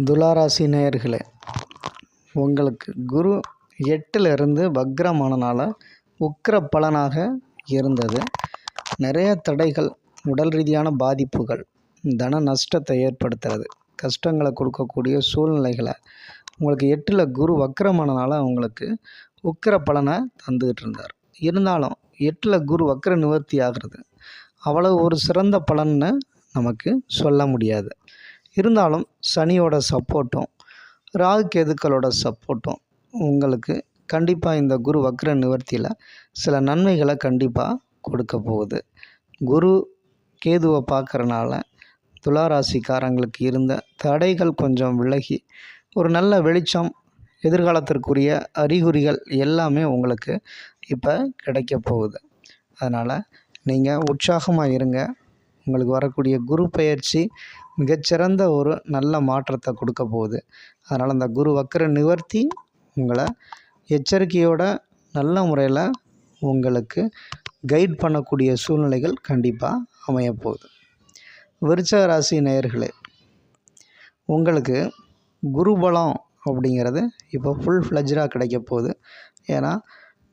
துளாராசி நேயர்களே, உங்களுக்கு குரு 8ல் இருந்து வக்ரமானனால உக்கிர பலனாக இருந்தது. நிறைய தடைகள், உடல் ரீதியான பாதிப்புகள், தன நஷ்டத்தை ஏற்படுத்துறது, கஷ்டங்களை கொடுக்கக்கூடிய சூழ்நிலைகளை உங்களுக்கு 8ல் குரு வக்ரமானனால உங்களுக்கு உக்கிர பலனை தந்துக்கிட்டு இருந்தார். இருந்தாலும் 8ல் குரு வக்ர நிவர்த்தி ஆகிறது அவ்வளவு ஒரு சிறந்த பலன்னு நமக்கு சொல்ல முடியாது. இருந்தாலும் சனியோட சப்போர்ட்டும் ராகு கேதுக்களோட சப்போர்ட்டும் உங்களுக்கு கண்டிப்பாக இந்த குரு வக்ர நிவர்த்தியில் சில நன்மைகளை கண்டிப்பாக கொடுக்க போகுது. குரு கேதுவை பார்க்குறனால துளாராசிக்காரங்களுக்கு இருந்த தடைகள் கொஞ்சம் விலகி ஒரு நல்ல வெளிச்சம், எதிர்காலத்திற்குரிய அறிகுறிகள் எல்லாமே உங்களுக்கு இப்போ கிடைக்க போகுது. அதனால் நீங்கள் உற்சாகமாக இருங்க. உங்களுக்கு வரக்கூடிய குரு பெயர்ச்சி மிகச்சிறந்த ஒரு நல்ல மாற்றத்தை கொடுக்க போகுது. அதனால் அந்த குரு வக்ர நிவர்த்தி உங்களை எச்சரிக்கையோட நல்ல முறையில் உங்களுக்கு கைட் பண்ணக்கூடிய சூழ்நிலைகள் கண்டிப்பாக அமையப்போகுது. விருச்சிக ராசி நேயர்களே, உங்களுக்கு குருபலம் அப்படிங்கிறது இப்போ ஃபுல் ஃப்ளெஜ்டாக கிடைக்க போகுது. ஏன்னா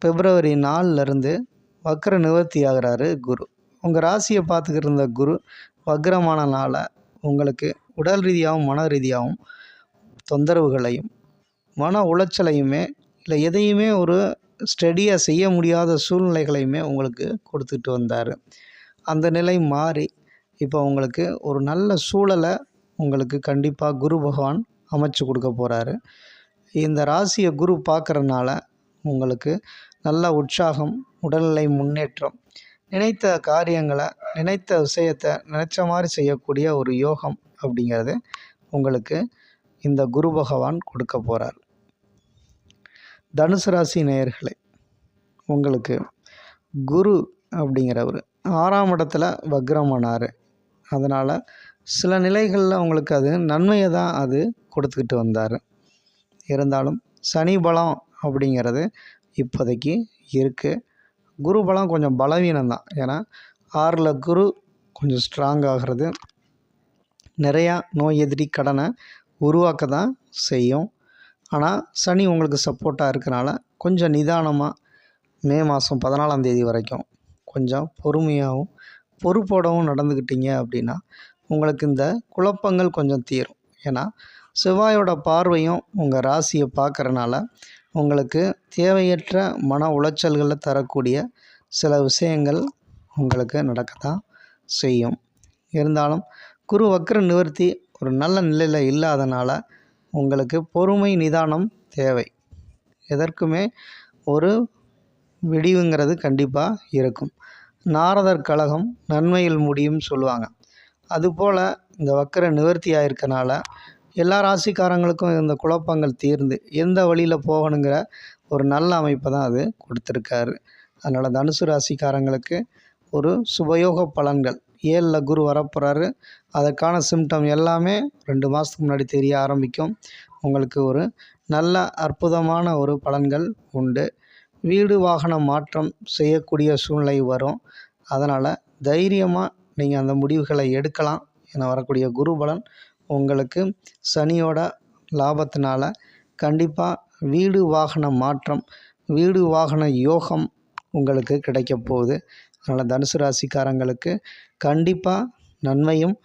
பிப்ரவரி 4லேருந்து வக்ர நிவர்த்தி ஆகிறாரு குரு. உங்கள் ராசியை பார்த்துக்கிட்டு இருந்த குரு வக்ரமானனால உங்களுக்கு உடல் ரீதியாகவும் மன ரீதியாகவும் தொந்தரவுகளையும் மன உளைச்சலையுமே இல்லை எதையுமே ஒரு ஸ்டடியாக செய்ய முடியாத சூழ்நிலைகளையுமே உங்களுக்கு கொடுத்துட்டு வந்தார். அந்த நிலை மாறி இப்போ உங்களுக்கு ஒரு நல்ல சூழலை உங்களுக்கு கண்டிப்பாக குரு பகவான் அமைச்சு கொடுக்க போகிறாரு. இந்த ராசியை குரு பார்க்குறனால உங்களுக்கு நல்ல உற்சாகம், உடல்நிலை முன்னேற்றம், நினைத்த காரியங்களை, நினைத்த விஷயத்தை நினச்ச மாதிரி செய்யக்கூடிய ஒரு யோகம் அப்படிங்கிறது உங்களுக்கு இந்த குரு பகவான் கொடுக்க போகிறார். தனுசு ராசி நேயர்களே, உங்களுக்கு குரு அப்படிங்கிறவர் 6ஆம் இடத்துல வக்ரமானார். அதனால் சில நிலைகளில் உங்களுக்கு அது நன்மையை தான் அது கொடுத்துக்கிட்டு வந்தார். இருந்தாலும் சனி பலம் அப்படிங்கிறது இப்போதைக்கு இருக்குது. குரு பலம் கொஞ்சம் பலவீனம்தான். ஏன்னா 6ல் குரு கொஞ்சம் ஸ்ட்ராங் ஆகிறது நிறையா நோய் எதிரி கடனை உருவாக்க தான் செய்யும். ஆனால் சனி உங்களுக்கு சப்போர்ட்டாக இருக்கனால கொஞ்சம் நிதானமாக மே மாதம் 14ஆம் தேதி வரைக்கும் கொஞ்சம் பொறுமையாகவும் பொறுப்போடவும் நடந்துக்கிட்டீங்க அப்படின்னா உங்களுக்கு இந்த குழப்பங்கள் கொஞ்சம் தீரும். ஏன்னா செவ்வாயோட பார்வையும் உங்கள் ராசியை பார்க்குறனால உங்களுக்கு தேவையற்ற மன உளைச்சல்களை தரக்கூடிய சில விஷயங்கள் உங்களுக்கு நடக்கத்தான் செய்யும். இருந்தாலும் குரு வக்ர நிவர்த்தி ஒரு நல்ல நிலையில் இல்லாதனால உங்களுக்கு பொறுமை, நிதானம் தேவை. எதற்குமே ஒரு விடிவுங்கிறது கண்டிப்பாக இருக்கும். நாரதர் கழகம் நன்மையில் முடியும் சொல்லுவாங்க. அதுபோல் இந்த வக்ர நிவர்த்தி ஆகிருக்கனால எல்லா ராசிக்காரங்களுக்கும் இந்த குழப்பங்கள் தீர்ந்து எந்த வழியில் போகணுங்கிற ஒரு நல்ல அமைப்பை தான் அது கொடுத்துருக்காரு. அதனால் தனுசு ராசிக்காரங்களுக்கு ஒரு சுபயோக பலன்கள். 7ல் குரு வரப்போகிறாரு. அதற்கான சிம்டம் எல்லாமே 2 மாதத்துக்கு முன்னாடி தெரிய ஆரம்பிக்கும். உங்களுக்கு ஒரு நல்ல அற்புதமான ஒரு பலன்கள் உண்டு. வீடு வாகன மாற்றம் செய்யக்கூடிய சூழ்நிலை வரும். அதனால் தைரியமாக நீங்கள் அந்த முடிவுகளை எடுக்கலாம். என வரக்கூடிய குரு பலன் உங்களுக்கு சனியோட லாபத்தினால கண்டிப்பாக வீடு வாகன மாற்றம், வீடு வாகன யோகம் உங்களுக்கு கிடைக்க போகுது. அதனால் தனுசு ராசிக்காரங்களுக்கு கண்டிப்பாக நன்மையும்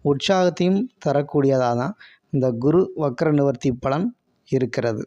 உற்சாகத்தையும் தரக்கூடியதாக தான் இந்த குரு வக்ர நிவர்த்தி பலன் இருக்கிறது.